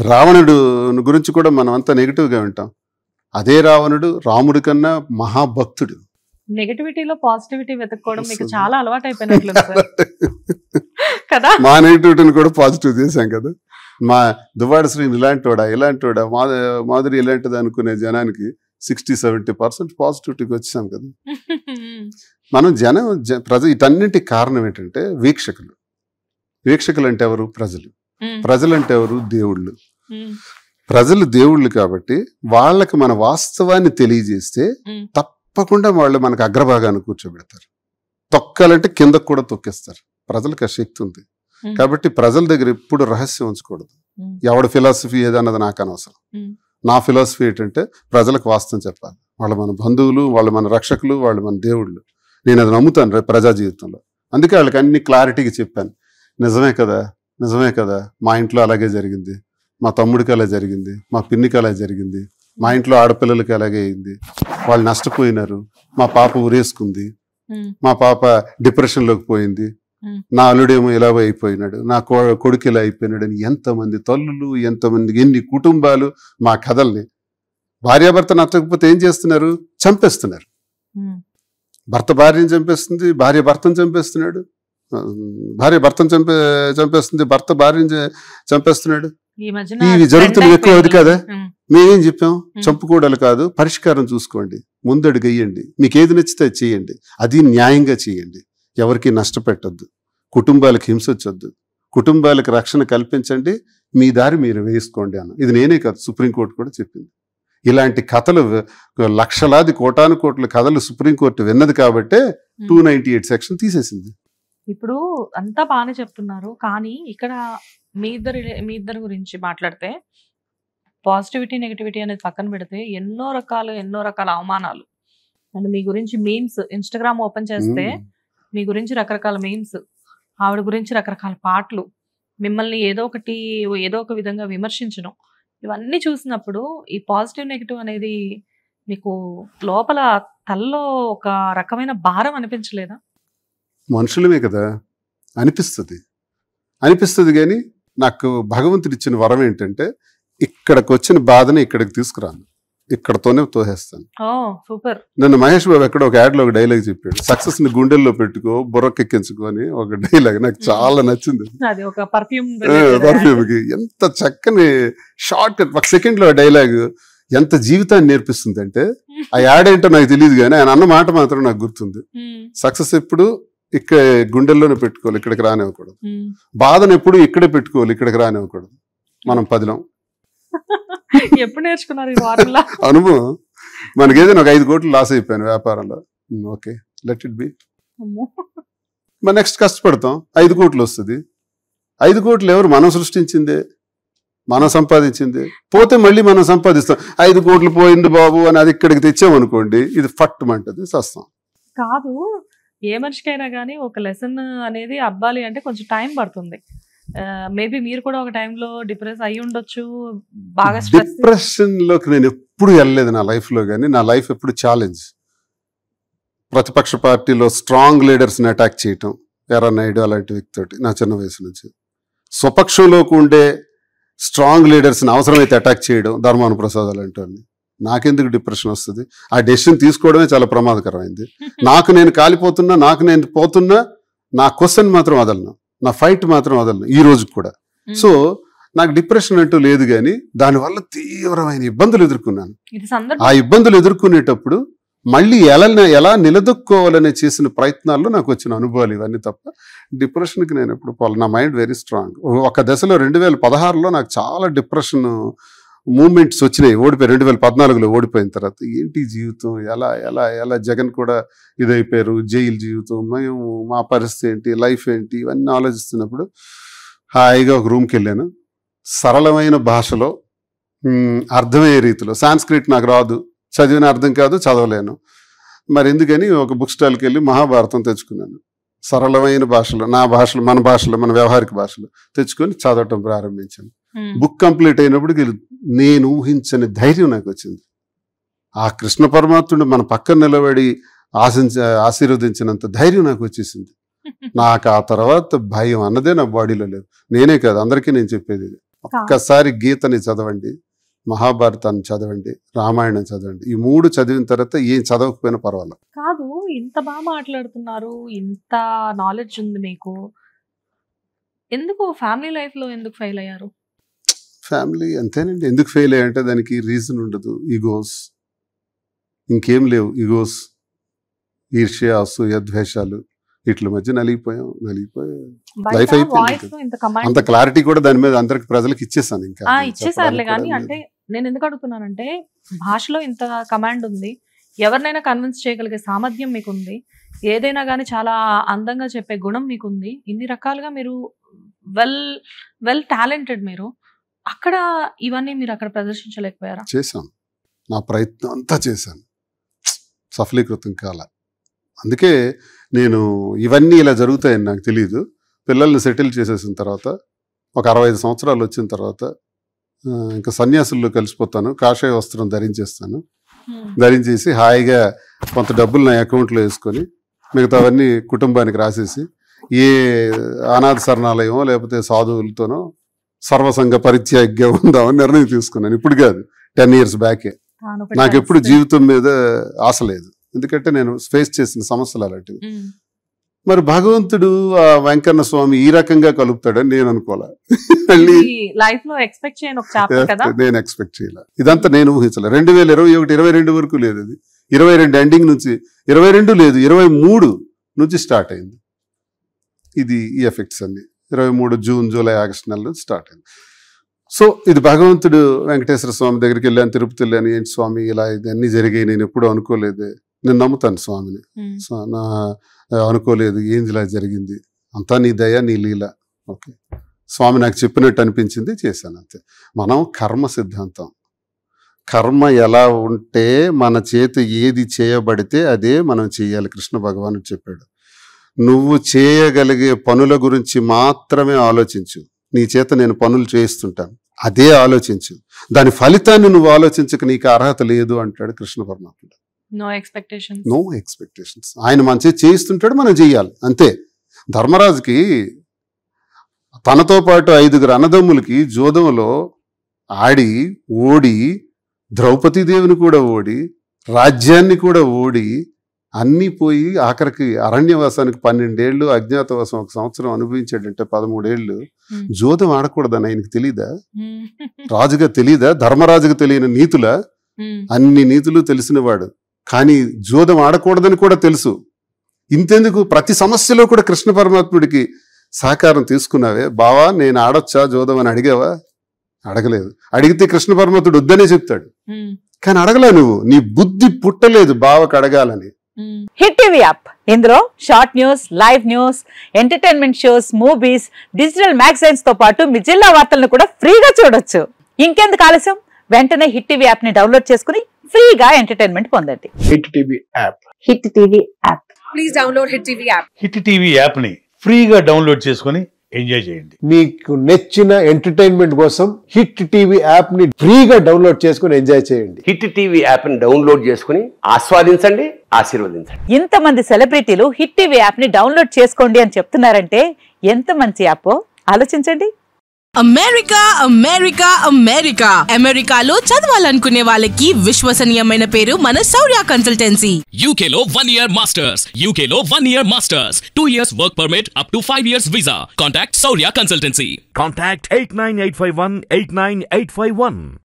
రావణుడు గురించి కూడా మనం అంతా నెగిటివ్గా వింటాం. అదే రావణుడు రాముడి కన్నా మహాభక్తుడు. నెగటివిటీలో పాజిటివిటీ వెతుక్కోవడం మీకు చాలా అలవాటు అయిపోయినట్లు కదా. మా నెగిటివిటీని కూడా పాజిటివ్ చేశాం కదా. మా దువ్వాడ శ్రీని ఇలాంటివాడా మాధురి ఇలాంటిది అనుకునే జనానికి 60-70% పాజిటివిటీకి వచ్చాం కదా. మనం వీటన్నింటికి కారణం ఏంటంటే వీక్షకులు అంటే ఎవరు? ప్రజలు అంటే ఎవరు? దేవుళ్ళు. ప్రజలు దేవుళ్ళు కాబట్టి వాళ్ళకి మన వాస్తవాన్ని తెలియజేస్తే తప్పకుండా వాళ్ళు మనకు అగ్రభాగాన్ని కూర్చోబెడతారు. తొక్కాలంటే కిందకు కూడా తొక్కేస్తారు. ప్రజలకు ఆ శక్తి ఉంది కాబట్టి ప్రజల దగ్గర ఎప్పుడు రహస్యం ఉంచకూడదు. ఎవడ ఫిలాసఫీ ఏదన్నది నాకు అనవసరం. నా ఫిలాసఫీ ఏంటంటే ప్రజలకు వాస్తవం చెప్పాలి. వాళ్ళు మన బంధువులు, వాళ్ళు మన రక్షకులు, వాళ్ళు మన దేవుళ్ళు. నేను అది నమ్ముతాను రేపు ప్రజా జీవితంలో. అందుకే వాళ్ళకి అన్ని క్లారిటీగా చెప్పాను. నిజమే కదా, మా ఇంట్లో అలాగే జరిగింది, మా తమ్ముడికి అలా జరిగింది, మా పిన్నికి అలా జరిగింది, మా ఇంట్లో ఆడపిల్లలకి అలాగే అయింది, వాళ్ళు నష్టపోయినారు, మా పాప ఉరేసుకుంది, మా పాప డిప్రెషన్లోకి పోయింది, నా అల్లుడేమో ఇలా అయిపోయినాడు, నా కొడుకు ఇలా అయిపోయినాడు అని ఎంతమంది తల్లులు, ఎంతమంది ఎన్ని కుటుంబాలు మా కథల్ని. భార్యాభర్త నచ్చకపోతే ఏం చేస్తున్నారు? చంపేస్తున్నారు. భర్త భార్యను చంపేస్తుంది, భార్య భర్తను చంపేస్తున్నాడు, భార్య భర్తను చంపేస్తుంది, భర్త భార్యను చంపేస్తున్నాడు. ఇవి జరుగుతున్నవి ఎక్కువ. అది కదా మేమేం చెప్పాం? చంపుకోవడాలు కాదు, పరిష్కారం చూసుకోండి, ముందడుగు వేయండి, మీకు ఏది నచ్చితే అది చేయండి, అది న్యాయంగా చేయండి, ఎవరికి నష్టపెట్టద్దు, కుటుంబాలకు హింసొచ్చొద్దు, కుటుంబాలకు రక్షణ కల్పించండి, మీ దారి మీరు వేసుకోండి అన్న. ఇది నేనే కాదు, సుప్రీంకోర్టు కూడా చెప్పింది. ఇలాంటి కథలు లక్షలాది కోటాను కోట్ల కథలు సుప్రీంకోర్టు విన్నది కాబట్టే 298 సెక్షన్ తీసేసింది. ఇప్పుడు అంతా బాగానే చెప్తున్నారు, కానీ ఇక్కడ మీ ఇద్దరు గురించి మాట్లాడితే పాజిటివిటీ నెగిటివిటీ అనేది పక్కన పెడితే ఎన్నో రకాల అవమానాలు అండ్ మీ గురించి మీమ్స్ ఇన్స్టాగ్రామ్ ఓపెన్ చేస్తే మీ గురించి రకరకాల మీమ్స్, ఆవిడ గురించి రకరకాల పాటలు, మిమ్మల్ని ఏదో ఒక విధంగా విమర్శించడం, ఇవన్నీ చూసినప్పుడు ఈ పాజిటివ్ నెగిటివ్ అనేది మీకు లోపల తల్లో ఒక రకమైన భారం అనిపించలేదా? మనుషులమే కదా, అనిపిస్తుంది కానీ నాకు భగవంతుడు ఇచ్చిన వరం ఏంటంటే ఇక్కడికి వచ్చిన బాధని ఇక్కడికి తీసుకురాను, ఇక్కడతోనే తోసేస్తాను. సూపర్. నన్ను మహేష్ బాబు ఎక్కడ ఒక యాడ్ లో ఒక డైలాగ్ చెప్పాడు, సక్సెస్ ని గుండెల్లో పెట్టుకో బుర్రకెక్కించుకో అని ఒక డైలాగ్ నాకు చాలా నచ్చింది. పర్ఫ్యూమ్ కి ఎంత చక్కని షార్ట్ కట్, ఒక సెకండ్ లో డైలాగ్ ఎంత జీవితాన్ని నేర్పిస్తుంది అంటే, ఆ యాడ్ ఏంటో నాకు తెలియదు కానీ ఆయన అన్న మాట మాత్రం నాకు గుర్తుంది. సక్సెస్ ఎప్పుడు ఇక్కడ గుండెల్లోనే పెట్టుకోవాలి, ఇక్కడికి రానివ్వకూడదు. బాధను ఎప్పుడు ఇక్కడే పెట్టుకోవాలి, ఇక్కడికి రానివ్వకూడదు. మనం పదిలం. ఎప్పుడు నేర్చుకున్నారు ఈ వారంలో అనుభవం? మనకేదైనా ఒక 5 కోట్లు లాస్ అయిపోయాను వ్యాపారంలో, ఓకే లెట్ ఇట్ బి. మరి నెక్స్ట్ కష్టపడతాం, 5 కోట్లు వస్తుంది. 5 కోట్లు ఎవరు? మనం సృష్టించిందే, మనం సంపాదించిందే. పోతే మళ్ళీ మనం సంపాదిస్తాం. 5 కోట్లు పోయింది బాబు అని అది ఇక్కడికి తెచ్చామనుకోండి, ఇది ఫట్టుమంటది, సస్తాం. కాదు, ఏ మనిషికైనా కానీ ఒక లెసన్ అనేది అవ్వాలి అంటే కొంచెం టైం పడుతుంది. మేబీ మీరు కూడా ఒక టైంలో డిప్రెస్ అయ్యి ఉండొచ్చు, బాగా డిప్రెషన్ లోకి నేను ఎప్పుడు వెళ్ళలేదు నా లైఫ్ లో. కానీ నా లైఫ్ ఎప్పుడు ఛాలెంజ్. ప్రతిపక్ష పార్టీలో స్ట్రాంగ్ లీడర్స్ ని అటాక్ చేయటం, ఎర్ర నాయుడు అలాంటి వ్యక్తితోటి నా చిన్న వయసు నుంచి. స్వపక్షంలోకి ఉండే స్ట్రాంగ్ లీడర్స్ ని అవసరమైతే అటాక్ చేయడం, ధర్మాన ప్రసాద్ అలాంటి వాళ్ళని. నాకెందుకు డిప్రెషన్ వస్తుంది? ఆ డెసిషన్ తీసుకోవడమే చాలా ప్రమాదకరమైంది. నాకు నేను కాలిపోతున్నా, నాకు నేను పోతున్నా, నా క్వశ్చన్ మాత్రం వదలను, నా ఫైట్ మాత్రం వదలను ఈ రోజు కూడా. సో నాకు డిప్రెషన్ అంటూ లేదు, కానీ దానివల్ల తీవ్రమైన ఇబ్బందులు ఎదుర్కొన్నాను. ఆ ఇబ్బందులు ఎదుర్కొనేటప్పుడు మళ్ళీ ఎలా నిలదొక్కోవాలని చేసిన ప్రయత్నాల్లో నాకు వచ్చిన అనుభవాలు ఇవన్నీ తప్ప డిప్రెషన్కి నేను ఎప్పుడు నా మైండ్ వెరీ స్ట్రాంగ్. ఒక దశలో 2016లో నాకు చాలా డిప్రెషన్ మూమెంట్స్ వచ్చినాయి. 2014లో ఓడిపోయిన తర్వాత ఏంటి జీవితం, ఎలా జగన్ కూడా ఇదైపోయారు, జైలు జీవితం, మేము మా పరిస్థితి ఏంటి, లైఫ్ ఏంటి, ఇవన్నీ ఆలోచిస్తున్నప్పుడు హాయిగా ఒక రూమ్కి వెళ్ళాను. సరళమైన భాషలో అర్థమయ్యే రీతిలో, సాంస్క్రిట్ నాకు రాదు, చదివిన అర్థం కాదు, చదవలేను, మరి ఎందుకని ఒక బుక్ స్టాల్కి వెళ్ళి మహాభారతం తెచ్చుకున్నాను. సరళమైన భాషలో, నా భాషలో, మన భాషలో, మన వ్యవహారిక భాషలో తెచ్చుకొని చదవటం ప్రారంభించాను. బుక్ కంప్లీట్ అయినప్పటికి నేను ఊహించని ధైర్యం నాకు వచ్చింది. ఆ కృష్ణ పరమాత్ముడు మన పక్కన నిలబడి ఆశీర్వదించినంత ధైర్యం నాకు వచ్చేసింది. నాకు ఆ తర్వాత భయం అన్నదే నా బాడీలో లేదు. నేనే కాదు, అందరికీ నేను చెప్పేది ఇది. ఒక్కసారి గీతని చదవండి, మహాభారతాన్ని చదవండి, రామాయణం చదవండి. ఈ 3 చదివిన తర్వాత ఏం చదవకపోయినా పర్వాలేదు. కాదు, ఇంత బాగా మాట్లాడుతున్నారు, ఇంత నాలెడ్జ్ ఉంది మీకు, ఎందుకు ఫ్యామిలీ లైఫ్ లో ఎందుకు ఫెయిల్ అయ్యారు? ఫ్యామిలీ అంతేనండి. ఎందుకు ఫెయిల్ అయ్యంటే దానికి రీజన్ ఉండదు. ఈగోస్, ఇంకేం లేవు. ఈగోస్, ఈర్ష్య, అసూయ, ద్వేషాలు, వీటి మధ్య నలిగిపోయి లైఫ్ అయిపోయింది. అంత క్లారిటీ కూడా దాని మీద అందరికి ప్రజలకు ఇచ్చేసాను. ఇంకా ఇచ్చేసారులే, కానీ అంటే నేను ఎందుకు అడుగుతున్నానంటే భాషలో ఇంత కమాండ్ ఉంది, ఎవరినైనా కన్విన్స్ చేయగలిగే సామర్థ్యం మీకుంది, ఏదైనా కానీ చాలా అందంగా చెప్పే గుణం మీకుంది, ఇన్ని రకాలుగా మీరు వెల్ టాలెంటెడ్. మీరు అక్కడ ఇవన్నీ మీరు అక్కడ ప్రదర్శించలేకపోయారా? చేశాను, నా ప్రయత్నం అంతా చేశాను, సఫలీకృతం కాల. అందుకే నేను ఇవన్నీ ఇలా జరుగుతాయని నాకు తెలియదు. పిల్లల్ని సెటిల్ చేసేసిన తర్వాత ఒక 65 సంవత్సరాలు వచ్చిన తర్వాత ఇంకా సన్యాసుల్లో కలిసిపోతాను. కాషాయ వస్త్రం ధరించేసి హాయిగా కొంత డబ్బులు నా అకౌంట్లో వేసుకొని మిగతావన్నీ కుటుంబానికి రాసేసి ఏ అనాథ శరణాలయమో లేకపోతే సాధువులతోనో సర్వసంగ పరిత్యాగ్యం ఉందామని నిర్ణయం తీసుకున్నాను. ఇప్పుడు కాదు, 10 years బ్యాకే. నాకు ఎప్పుడు జీవితం మీద ఆశ లేదు, ఎందుకంటే నేను ఫేస్ చేసిన సమస్యలు అలాంటివి. మరి భగవంతుడు ఆ వెంకన్న స్వామి ఈ రకంగా కలుపుతాడని నేను అనుకోలే. నేను ఎక్స్పెక్ట్ చేయలే. ఇదంతా నేను ఊహించలే. 2021, 22 వరకు లేదు. అది 22 ఎండింగ్ నుంచి 22 లేదు, 23 నుంచి స్టార్ట్ అయింది. ఇది ఈ ఎఫెక్ట్స్ అన్ని 23 జూన్, జూలై, ఆగస్టు నెలలో స్టార్ట్ అయింది. సో ఇది భగవంతుడు వెంకటేశ్వర స్వామి దగ్గరికి వెళ్ళాను, తిరుపతి వెళ్ళాను. ఏంటి స్వామి ఇలా ఇవన్నీ జరిగాయి, నేను ఎప్పుడు అనుకోలేదు. నేను నమ్ముతాను స్వామిని, నా అనుకోలేదు, ఏం ఇలా జరిగింది, అంతా నీ దయ, నీ లీల. ఓకే, స్వామి నాకు చెప్పినట్టు అనిపించింది, చేశాను, అంతే. మనం కర్మ సిద్ధాంతం, కర్మ ఎలా ఉంటే మన చేత ఏది చేయబడితే అదే మనం చేయాలి. కృష్ణ భగవానుడు చెప్పాడు, నువ్వు చేయగలిగే పనుల గురించి మాత్రమే ఆలోచించు. నీ చేత నేను పనులు చేయిస్తుంటాను, అదే ఆలోచించు. దాని ఫలితాన్ని నువ్వు ఆలోచించక నీకు అర్హత లేదు అంటాడు కృష్ణ పరమాత్ముడు. No expectations. ఆయన మన చేతి చేయిస్తుంటాడు, మనం చెయ్యాలి, అంతే. ధర్మరాజుకి తనతో పాటు 5 అన్నదమ్ములకి జోదంలో ఆడి ఓడి, ద్రౌపదీదేవిని కూడా ఓడి, రాజ్యాన్ని కూడా ఓడి, అన్నీ పోయి ఆఖరికి అరణ్యవాసానికి 12 ఏళ్ళు, అజ్ఞాతవాసం 1 సంవత్సరం అనుభవించాడంటే 13 ఏళ్ళు. జోదం ఆడకూడదని ఆయనకి తెలీదా? రాజుగా తెలీదా? ధర్మరాజుగా తెలియని నీతులా? అన్ని నీతులు తెలిసినవాడు, కానీ జోదం ఆడకూడదని కూడా తెలుసు. ఇంతెందుకు, ప్రతి సమస్యలో కూడా కృష్ణ పరమాత్ముడికి సహకారం తీసుకున్నావే. బావా నేను ఆడొచ్చా జోదం అని అడిగావా? అడగలేదు. అడిగితే కృష్ణ పరమాత్ముడు వద్దనే చెప్తాడు, కానీ అడగలే నువ్వు. నీ బుద్ధి పుట్టలేదు బావకు అడగాలని. హిట్ టీవీ యాప్, ఇందులో short news, live news, entertainment shows, movies, digital magazines తో పాటు మీ జిల్లా వార్తలను కూడా ఫ్రీగా చూడొచ్చు. ఇంకెందుకు ఆలస్యం, వెంటనే హిట్ టీవీ యాప్ ని డౌన్లోడ్ చేసుకుని ఫ్రీగా ఎంటర్టైన్మెంట్ పొందండి. Hit TV app, hit TV app, please download hit TV app. Hit TV app ని ఫ్రీగా డౌన్లోడ్ చేసుకుని ఎంజాయ్ చేయండి. మీకు నచ్చిన ఎంటర్టైన్మెంట్ కోసం హిట్ టీవీ యాప్ ని ఫ్రీగా డౌన్లోడ్ చేసుకుని ఎంజాయ్ చేయండి. హిట్ టీవీ యాప్ ని డౌన్లోడ్ చేసుకుని ఆస్వాదించండి, ఆశీర్వదించండి. ఇంతమంది సెలబ్రిటీలు హిట్ టీవీ యాప్ ని డౌన్లోడ్ చేసుకోండి అని చెప్తున్నారంటే ఎంత మంచి యాప్ ఆలోచించండి. అమెరికా అమెరికా అమెరికా అమెరికాలో చదవాలనుకునే వాళ్ళకి విశ్వసనీయమైన పేరు మన శౌర్య కన్సల్టెన్సీ. UK లో 1 year masters, UK లో 1 year masters, 2 years work permit up to 5 years visa. Contact Saurya Consultancy. Contact 89851 89851.